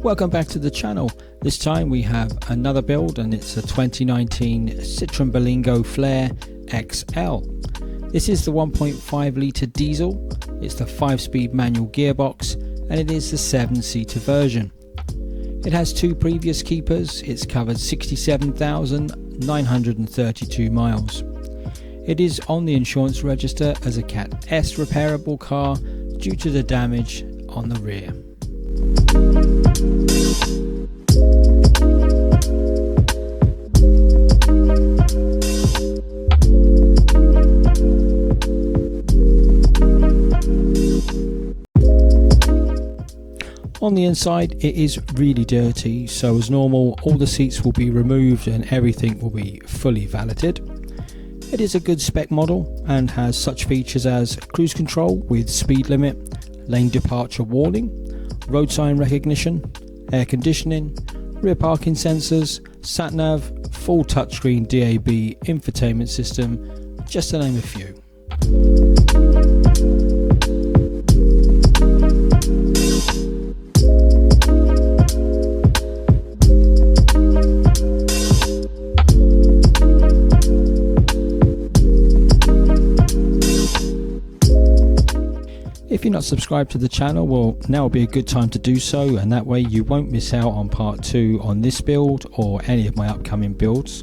Welcome back to the channel. This time we have another build and it's a 2019 Citroen Berlingo Flair XL. This is the 1.5 litre diesel, it's the 5-speed manual gearbox and it is the 7-seater version. It has two previous keepers, it's covered 67,932 miles. It is on the insurance register as a Cat S repairable car due to the damage on the rear. On the inside it is really dirty, so as normal all the seats will be removed and everything will be fully valeted. It is a good spec model and has such features as cruise control with speed limit, lane departure warning, road sign recognition, air conditioning, rear parking sensors, sat nav, full touchscreen DAB infotainment system, just to name a few. If you're not subscribed to the channel, well, now will be a good time to do so, and that way you won't miss out on part 2 on this build or any of my upcoming builds.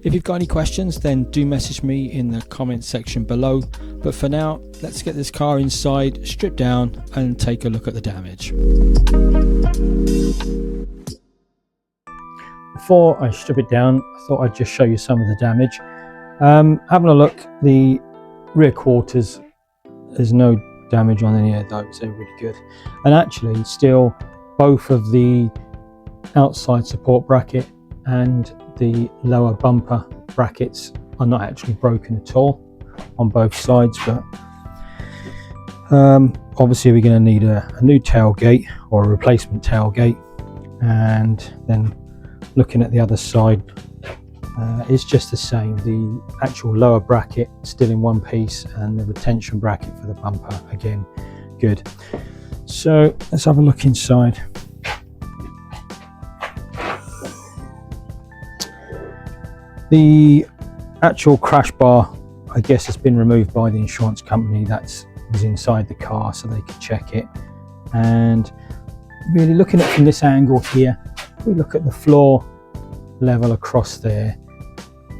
If you've got any questions, then do message me in the comment section below, but for now let's get this car inside, strip down and take a look at the damage. Before I strip it down, I thought I'd just show you some of the damage. Having a look, the rear quarters, there's no damage on any of those, they're really good. And actually still both of the outside support bracket and the lower bumper brackets are not actually broken at all on both sides, but obviously we're going to need a new tailgate or a replacement tailgate. And then looking at the other side, it's just the same. The actual lower bracket still in one piece and the retention bracket for the bumper again good. So let's have a look inside. The actual crash bar, I guess, has been removed by the insurance company. That was inside the car so they could check it. And really looking at it from this angle here, if we look at the floor level across there,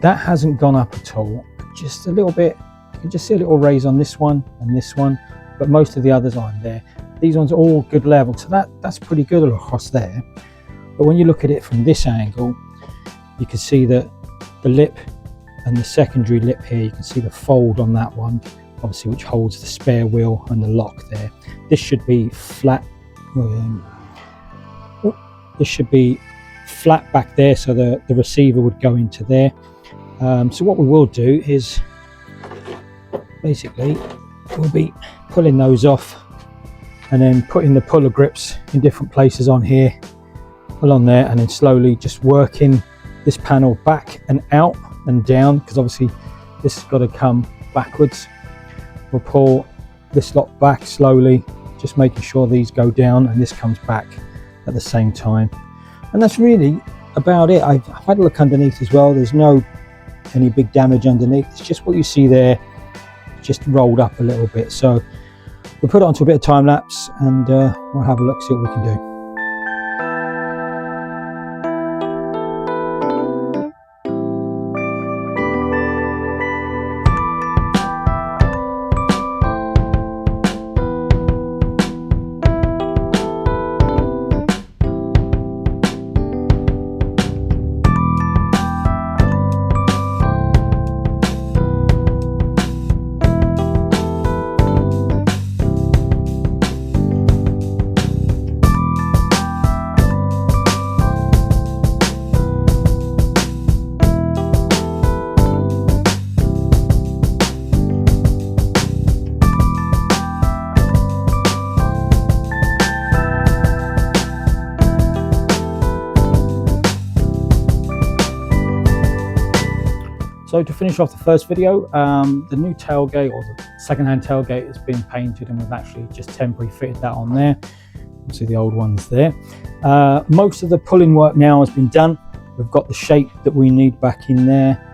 that hasn't gone up at all, just a little bit. You can just see a little raise on this one and this one, but most of the others aren't there. These ones are all good level, so that's pretty good across there. But when you look at it from this angle, you can see that the lip and the secondary lip here, you can see the fold on that one, obviously, which holds the spare wheel and the lock there. This should be flat. This should be flat back there, so the receiver would go into there. So what we will do is basically we'll be pulling those off and then putting the puller grips in different places on here, pull on there, and then slowly just working this panel back and out and down, because obviously this has got to come backwards. We'll pull this lot back slowly, just making sure these go down and this comes back at the same time. And that's really about it. I've had a look underneath as well. There's no any big damage underneath. It's just what you see there, just rolled up a little bit. So we'll put it onto a bit of time lapse and we'll have a look, see what we can do. So to finish off the first video, the new tailgate or the second-hand tailgate has been painted, and we've actually just temporarily fitted that on there. obviously the old one's there. Most of the pulling work now has been done. We've got the shape that we need back in there.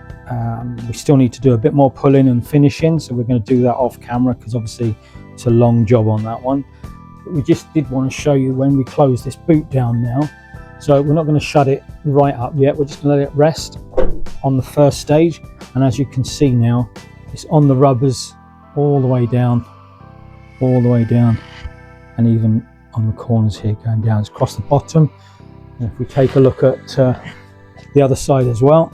We still need to do a bit more pulling and finishing, so we're going to do that off camera because obviously it's a long job on that one. But we just did want to show you when we close this boot down now. So we're not going to shut it right up yet, we're just going to let it rest on the first stage, and as you can see now, it's on the rubbers all the way down, and even on the corners here going down. It's across the bottom. And if we take a look at the other side as well,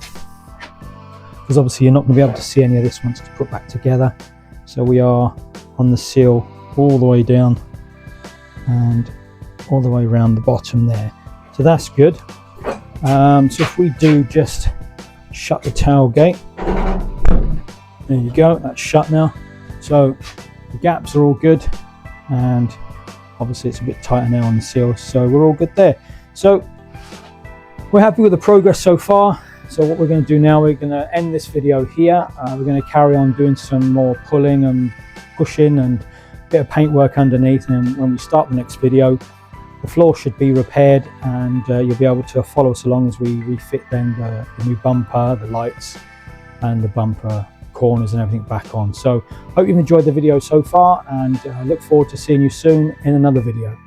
because obviously you're not going to be able to see any of this once it's put back together. So we are on the seal all the way down and all the way around the bottom there. So that's good. So if we do just shut the tailgate, there you go, that's shut now. So the gaps are all good, and obviously it's a bit tighter now on the seal, so we're all good there. So we're happy with the progress so far. So what we're going to do now, we're going to end this video here. We're going to carry on doing some more pulling and pushing and a bit of paint work underneath, and when we start the next video, the floor should be repaired, and you'll be able to follow us along as we refit then the new bumper, the lights and the bumper corners and everything back on. So hope you've enjoyed the video so far, and I look forward to seeing you soon in another video.